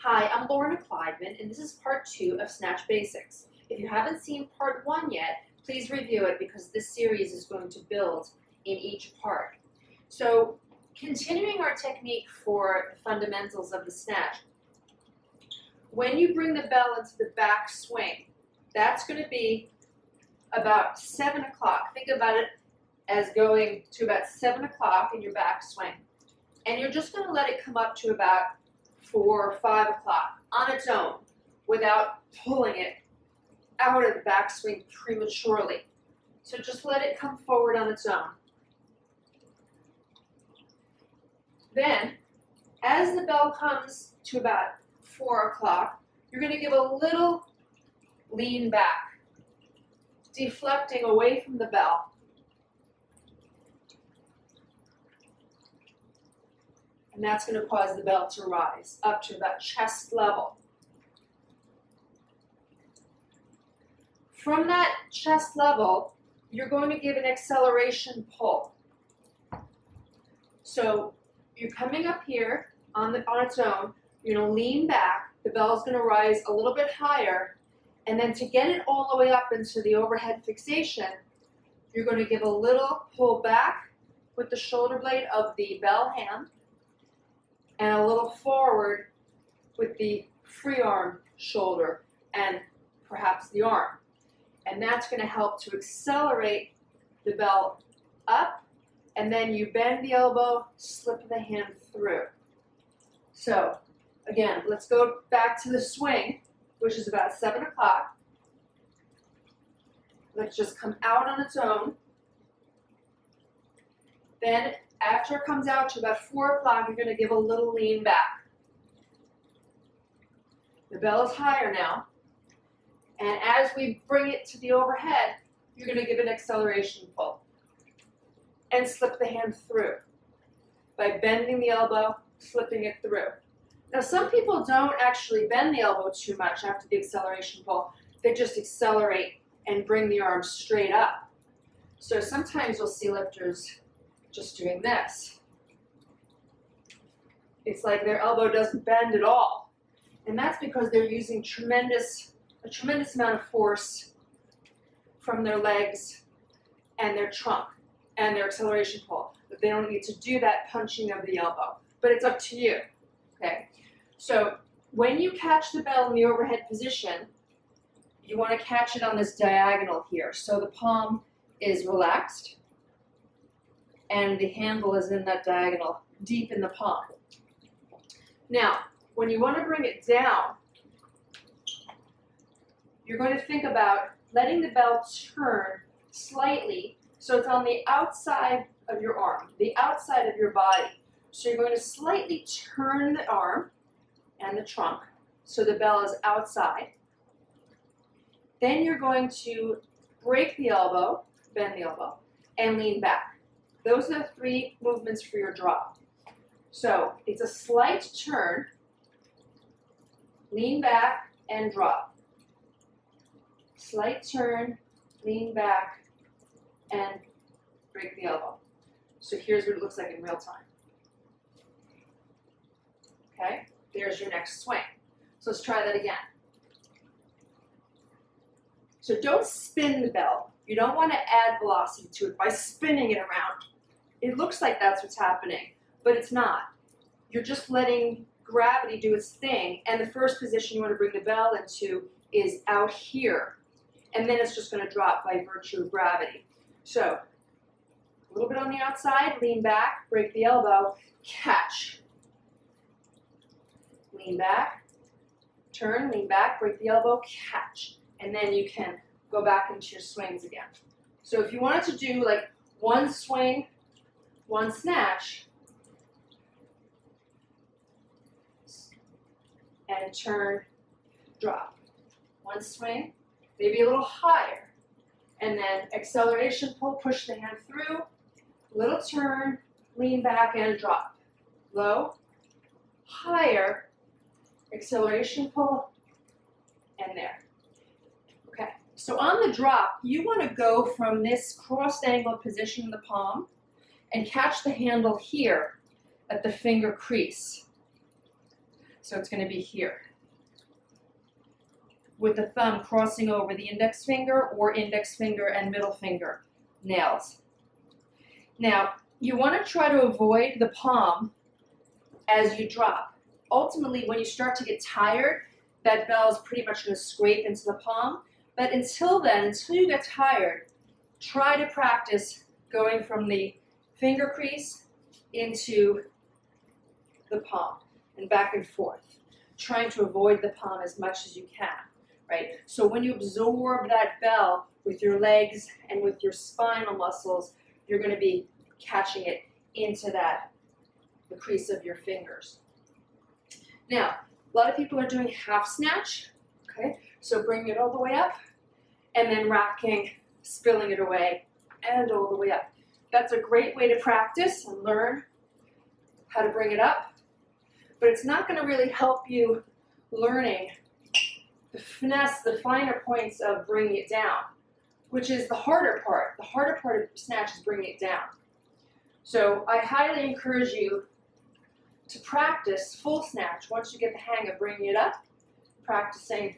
Hi, I'm Lorna Kleidman, and this is part 2 of Snatch Basics. If you haven't seen part 1 yet, please review it because this series is going to build in each part. So, continuing our technique for the fundamentals of the snatch, when you bring the bell into the back swing, that's going to be about 7 o'clock. Think about it as going to about 7 o'clock in your back swing. And you're just going to let it come up to about 4 or 5 o'clock on its own without pulling it out of the backswing prematurely. So just let it come forward on its own. Then, as the bell comes to about 4 o'clock, you're going to give a little lean back, deflecting away from the bell. And that's going to cause the bell to rise up to about chest level. From that chest level, you're going to give an acceleration pull. So you're coming up here on its own, you're going to lean back, the bell's going to rise a little bit higher, and then to get it all the way up into the overhead fixation, you're going to give a little pull back with the shoulder blade of the bell hand, and a little forward with the free arm shoulder and perhaps the arm. And that's going to help to accelerate the bell up, and then you bend the elbow, slip the hand through. So again, let's go back to the swing, which is about 7 o'clock. Let's just come out on its own. Then after it comes out to about 4 o'clock, you're going to give a little lean back. The bell is higher now. And as we bring it to the overhead, you're going to give an acceleration pull. And slip the hand through by bending the elbow, slipping it through. Now some people don't actually bend the elbow too much after the acceleration pull. They just accelerate and bring the arm straight up. So sometimes you'll see lifters just doing this. It's like their elbow doesn't bend at all. And that's because they're using a tremendous amount of force from their legs and their trunk and their acceleration pull. But they don't need to do that punching of the elbow. But it's up to you. Okay? So when you catch the bell in the overhead position, you want to catch it on this diagonal here. So the palm is relaxed and the handle is in that diagonal, deep in the palm. Now, when you want to bring it down, you're going to think about letting the bell turn slightly so it's on the outside of your arm, the outside of your body. So you're going to slightly turn the arm and the trunk so the bell is outside. Then you're going to break the elbow, bend the elbow, and lean back. Those are the 3 movements for your drop. So it's a slight turn, lean back, and drop. Slight turn, lean back, and break the elbow. So here's what it looks like in real time. Okay, there's your next swing. So let's try that again. So don't spin the bell. You don't want to add velocity to it by spinning it around. It looks like that's what's happening, but it's not. You're just letting gravity do its thing, and the first position you want to bring the bell into is out here, and then it's just going to drop by virtue of gravity. So a little bit on the outside, lean back, break the elbow, catch. Lean back, turn, lean back, break the elbow, catch. And then you can go back into your swings again. So if you wanted to do like one swing, one snatch, and turn, drop. One swing, maybe a little higher. And then acceleration pull, push the hand through, little turn, lean back and drop. Low, higher, acceleration pull, and there. Okay, so on the drop, you want to go from this crossed angle position in the palm and catch the handle here at the finger crease. So it's going to be here, with the thumb crossing over the index finger or index finger and middle finger nails. Now, you want to try to avoid the palm as you drop. Ultimately, when you start to get tired, that bell is pretty much going to scrape into the palm. But until then, until you get tired, try to practice going from the finger crease into the palm and back and forth, trying to avoid the palm as much as you can, right? So when you absorb that bell with your legs and with your spinal muscles, you're going to be catching it into the crease of your fingers. Now, a lot of people are doing half snatch, okay? So bring it all the way up and then racking, spilling it away and all the way up. That's a great way to practice and learn how to bring it up, but it's not going to really help you learning the finesse, the finer points of bringing it down, which is the harder part. The harder part of snatch is bringing it down. So I highly encourage you to practice full snatch once you get the hang of bringing it up, practicing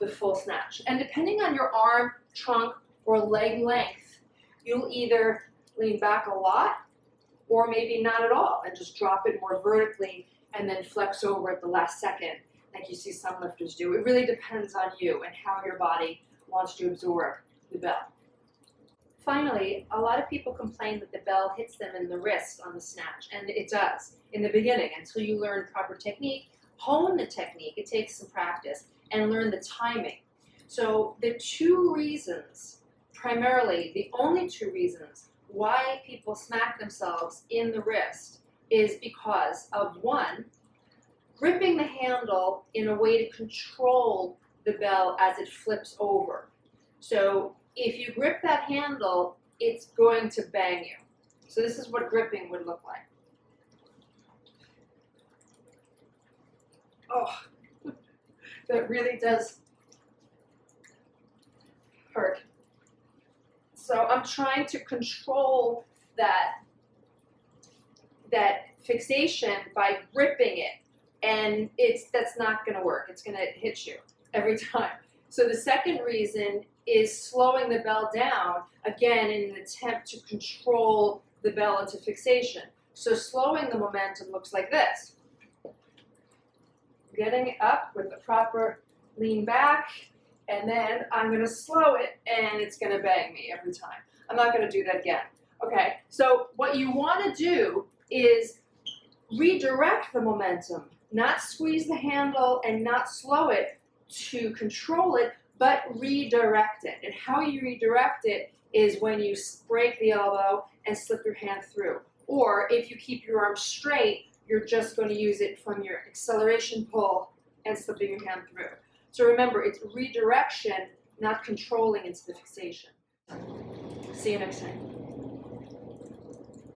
the full snatch. And depending on your arm, trunk, or leg length, you'll either lean back a lot or maybe not at all and just drop it more vertically and then flex over at the last second like you see some lifters do. It really depends on you and how your body wants to absorb the bell. Finally, a lot of people complain that the bell hits them in the wrist on the snatch, and it does in the beginning until you learn proper technique, hone the technique, it takes some practice, and learn the timing. So the two reasons, primarily the only two reasons why people smack themselves in the wrist is because of, one, gripping the handle in a way to control the bell as it flips over. So if you grip that handle, it's going to bang you. So this is what gripping would look like. Oh, that really does hurt. So I'm trying to control that fixation by gripping it, and that's not going to work. It's going to hit you every time. So the second reason is slowing the bell down, again, in an attempt to control the bell into fixation. So slowing the momentum looks like this. Getting it up with the proper lean back, and then I'm going to slow it, and it's going to bang me every time. I'm not going to do that again. Okay, so what you want to do is redirect the momentum, not squeeze the handle and not slow it to control it, but redirect it. And how you redirect it is when you break the elbow and slip your hand through. Or if you keep your arm straight, you're just going to use it from your acceleration pull and slipping your hand through. So remember, it's redirection, not controlling into the fixation. See you next time.